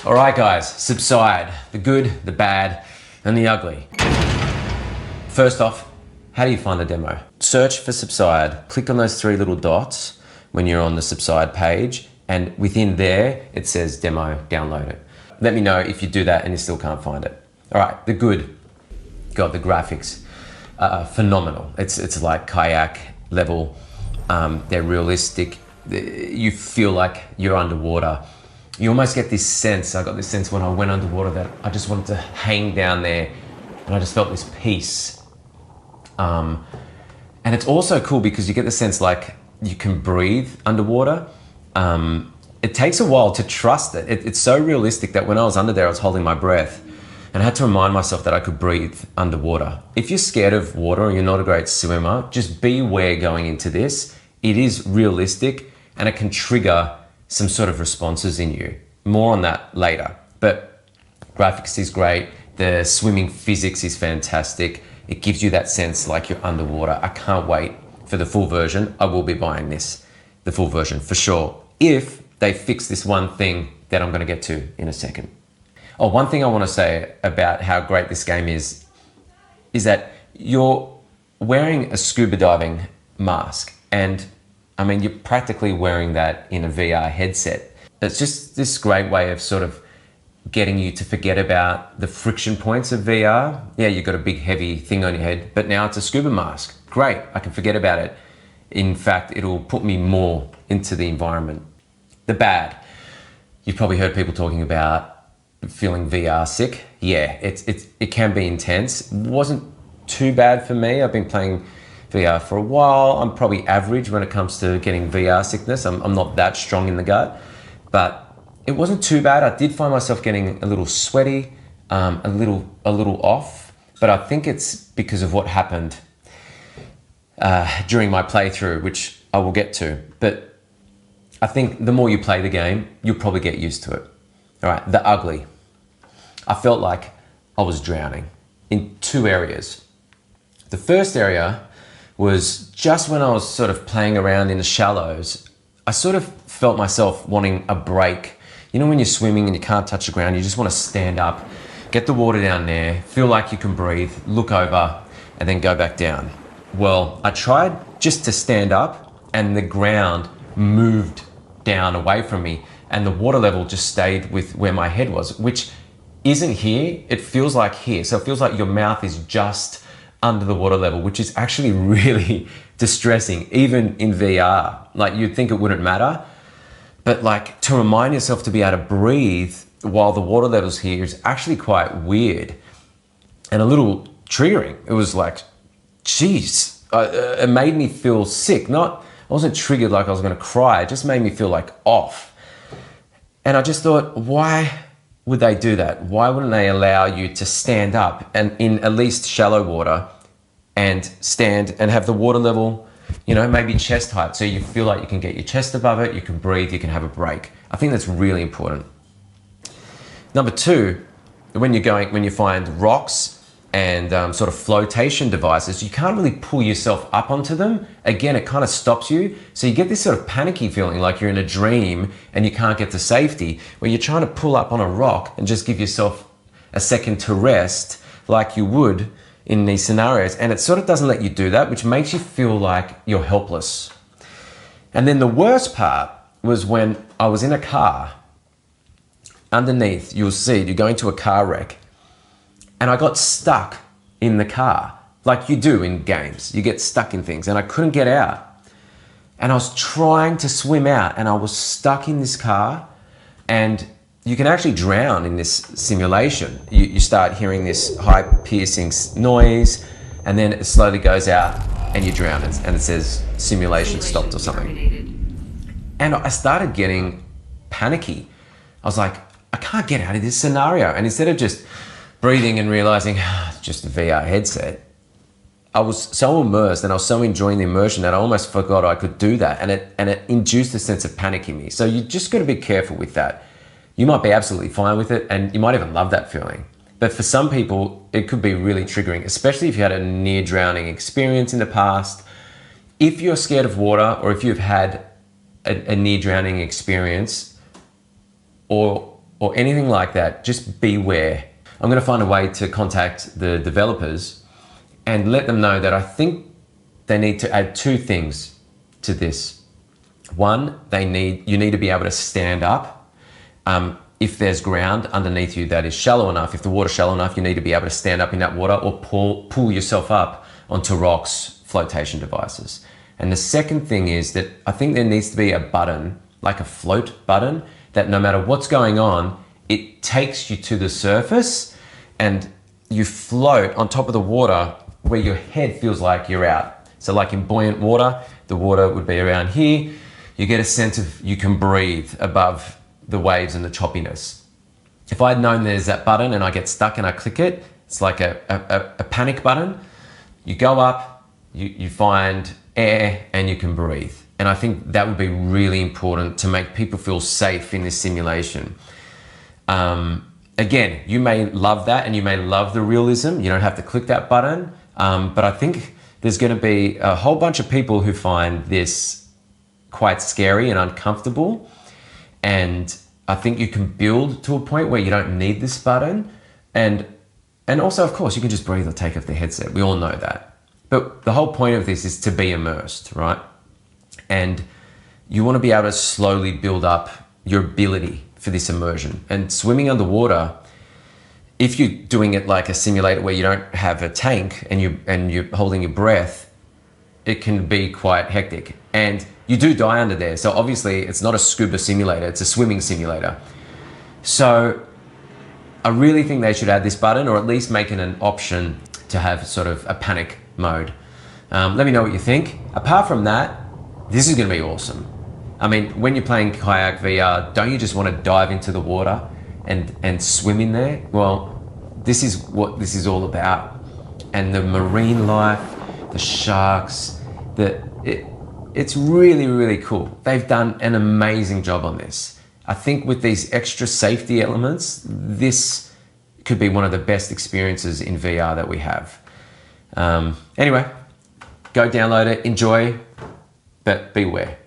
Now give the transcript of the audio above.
All right, guys, Subside, the good, the bad, and the ugly. First off, how do you find the demo? Search for Subside, click on those three little dots when you're on the Subside page, and within there, it says demo, download it. Let me know if you do that and you still can't find it. All right, the good. God, the graphics are phenomenal. It's like kayak level. They're realistic. You feel like you're underwater. You almost get this sense, I got this sense when I went underwater that I just wanted to hang down there and I just felt this peace. And it's also cool because you get the sense like you can breathe underwater. It takes a while to trust it. It's so realistic that when I was under there, I was holding my breath and I had to remind myself that I could breathe underwater. If you're scared of water or you're not a great swimmer, just be aware going into this. It is realistic and it can trigger some sort of responses in you. More on that later. But graphics is great. The swimming physics is fantastic. It gives you that sense like you're underwater. I can't wait for the full version. I will be buying this, the full version for sure, if they fix this one thing that I'm gonna get to in a second. Oh, one thing I wanna say about how great this game is that you're wearing a scuba diving mask, and I mean, you're practically wearing that in a VR headset. It's just this great way of sort of getting you to forget about the friction points of VR. Yeah, you've got a big heavy thing on your head, but now it's a scuba mask. Great, I can forget about it. In fact, it'll put me more into the environment. The bad, you've probably heard people talking about feeling VR sick. Yeah, it can be intense. It wasn't too bad for me. I've been playing VR for a while. I'm probably average when it comes to getting VR sickness. I'm not that strong in the gut, but it wasn't too bad. I did find myself getting a little sweaty, a little off, but I think it's because of what happened during my playthrough, which I will get to. But I think the more you play the game, you'll probably get used to it. All right, the ugly. I felt like I was drowning in two areas. The first area was just when I was sort of playing around in the shallows, I sort of felt myself wanting a break. You know when you're swimming and you can't touch the ground, you just want to stand up, get the water down there, feel like you can breathe, look over, and then go back down. Well, I tried just to stand up and the ground moved down away from me and the water level just stayed with where my head was, which isn't here, it feels like here. So it feels like your mouth is just under the water level, which is actually really distressing, even in VR. Like you'd think it wouldn't matter, but like to remind yourself to be able to breathe while the water level's here is actually quite weird and a little triggering. It was like, geez, it made me feel sick. I wasn't triggered like I was gonna cry, it just made me feel like off. And I just thought, why would they do that? Why wouldn't they allow you to stand up and in at least shallow water and stand and have the water level, you know, maybe chest height, so you feel like you can get your chest above it, you can breathe, you can have a break. I think that's really important. Number two, when you find rocks and sort of flotation devices, you can't really pull yourself up onto them. Again, it kind of stops you. So you get this sort of panicky feeling like you're in a dream and you can't get to safety, where you're trying to pull up on a rock and just give yourself a second to rest like you would in these scenarios. And it sort of doesn't let you do that, which makes you feel like you're helpless. And then the worst part was when I was in a car. Underneath, you'll see, you're going to a car wreck, and I got stuck in the car, like you do in games. You get stuck in things, and I couldn't get out. And I was trying to swim out, and I was stuck in this car, and you can actually drown in this simulation. You start hearing this high piercing noise, and then it slowly goes out, and you drown, and it says simulation stopped or something. And I started getting panicky. I was like, I can't get out of this scenario. And instead of just breathing and realizing it's just a VR headset, I was so immersed and I was so enjoying the immersion that I almost forgot I could do that. And it induced a sense of panic in me. So you just got to be careful with that. You might be absolutely fine with it and you might even love that feeling. But for some people, it could be really triggering, especially if you had a near drowning experience in the past. If you're scared of water, or if you've had a near drowning experience, or or anything like that, just beware. I'm going to find a way to contact the developers and let them know that I think they need to add two things to this. One, you need to be able to stand up. If there's ground underneath you that is shallow enough, if the water's shallow enough, you need to be able to stand up in that water or pull yourself up onto rocks, flotation devices. And the second thing is that I think there needs to be a button, like a float button, that no matter what's going on, it takes you to the surface and you float on top of the water where your head feels like you're out. So like in buoyant water, the water would be around here. You get a sense of you can breathe above the waves and the choppiness. If I'd known there's that button and I get stuck and I click it, it's like a panic button. You go up, you find air and you can breathe. And I think that would be really important to make people feel safe in this simulation. Again, you may love that and you may love the realism. You don't have to click that button. But I think there's going to be a whole bunch of people who find this quite scary and uncomfortable. And I think you can build to a point where you don't need this button. And also, of course, you can just breathe or take off the headset. We all know that. But the whole point of this is to be immersed, right? And you want to be able to slowly build up your ability for this immersion. And swimming underwater, if you're doing it like a simulator where you don't have a tank and you're holding your breath, it can be quite hectic. And you do die under there. So obviously it's not a scuba simulator, it's a swimming simulator. So I really think they should add this button, or at least make it an option to have sort of a panic mode. Let me know what you think. Apart from that, this is going to be awesome. I mean, when you're playing kayak VR, don't you just want to dive into the water and swim in there? Well, this is what this is all about. And the marine life, the sharks, it's really, really cool. They've done an amazing job on this. I think with these extra safety elements, this could be one of the best experiences in VR that we have. Anyway, go download it, enjoy, but beware.